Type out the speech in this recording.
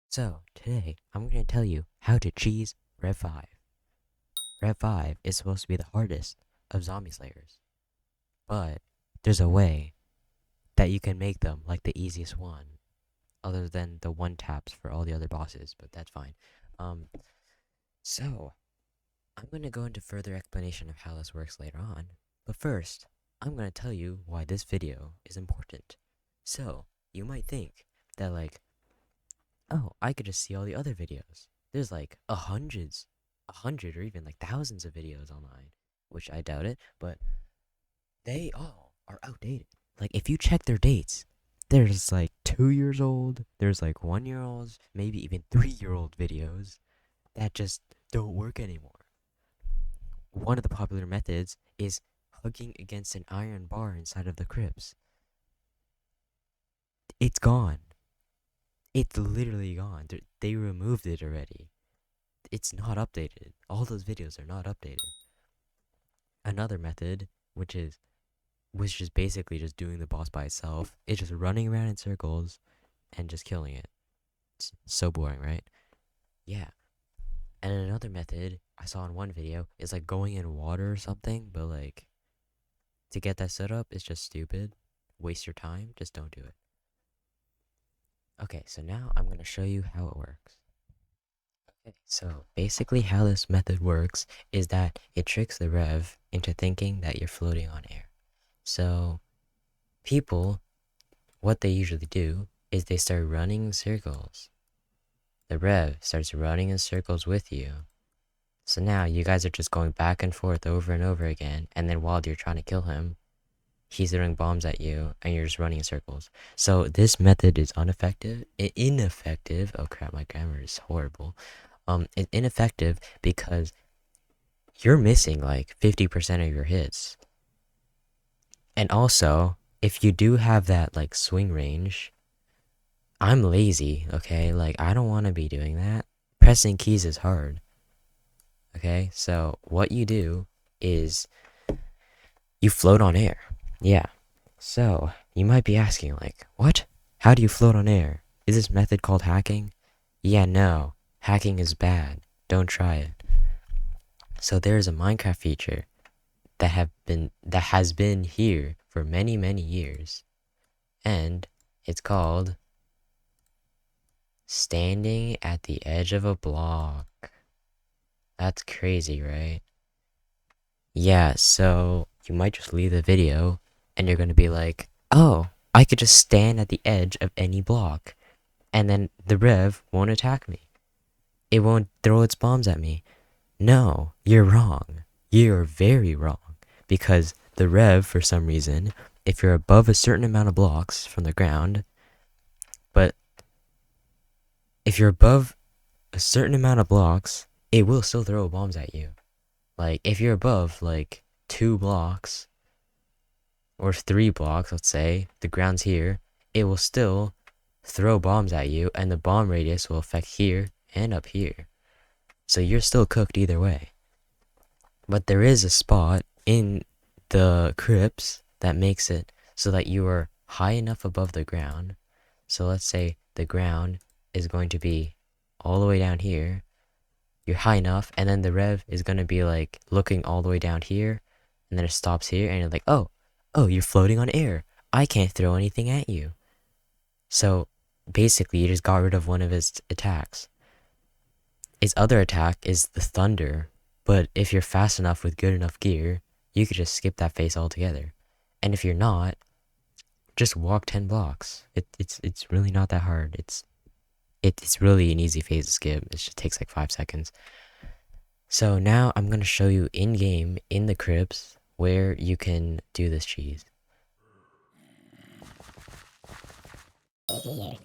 So, today, I'm going to tell you how to cheese Rev 5. Rev 5 is supposed to be the hardest of zombie slayers, but there's a way that you can make them like the easiest one, other than the one taps for all the other bosses, but that's fine. Um, so, I'm going to go into further explanation of how this works later on, but first, I'm going to tell you why this video is important. So, you might think that oh, I could just see all the other videos. There's like a hundred or even like thousands of videos online, which I doubt it, but they all are outdated. Like if you check their dates, there's like 2 years old, there's like 1 year olds, maybe even 3 year old videos that just don't work anymore. One of the popular methods is hugging against an iron bar inside of the crypts. It's gone. It's literally gone. They removed it already. It's not updated. All those videos are not updated. Another method, which is basically just doing the boss by itself, is just running around in circles and just killing it. It's so boring, right? Yeah. And another method I saw in one video is like going in water or something, but like to get that set up is just stupid. Waste your time, just don't do it. Okay, so now I'm gonna show you how it works. Okay, so basically how this method works is that it tricks the Rev into thinking that you're floating on air. So people, what they usually do is they start running in circles. The Rev starts running in circles with you. So now you guys are just going back and forth over and over again, and then while you're trying to kill him, he's throwing bombs at you and you're just running in circles. So this method is ineffective. Oh crap, my grammar is horrible. It's ineffective because you're missing like 50% of your hits. And also, if you do have that like swing range, I'm lazy, okay? Like I don't want to be doing that. Pressing keys is hard. Okay? So what you do is you float on air. Yeah. So, you might be asking like, "What? How do you float on air? Is this method called hacking?" Yeah, no. Hacking is bad. Don't try it. So there is a Minecraft feature that has been here for many, many years. And it's called standing at the edge of a block. That's crazy, right? Yeah, so you might just leave the video and you're gonna be like, oh, I could just stand at the edge of any block and then the Rev won't attack me. It won't throw its bombs at me. No, you're wrong. You're very wrong. Because the Rev, for some reason, if you're above a certain amount of blocks from the ground, but if you're above a certain amount of blocks, it will still throw bombs at you. Like, if you're above, like, 2 blocks, or 3 blocks, let's say, the ground's here, it will still throw bombs at you, and the bomb radius will affect here and up here. So you're still cooked either way. But there is a spot in the crypts that makes it so that you are high enough above the ground. So let's say the ground is going to be all the way down here. You're high enough, and then the Rev is going to be like looking all the way down here, and then it stops here, and you're like, oh, you're floating on air. I can't throw anything at you. So basically, you just got rid of one of his attacks. His other attack is the thunder, but if you're fast enough with good enough gear, you could just skip that phase altogether. And if you're not, just walk 10 blocks. It's really not that hard. It's really an easy phase to skip. It just takes like 5 seconds. So now I'm gonna show you in game in the crypts where you can do this cheese. Here,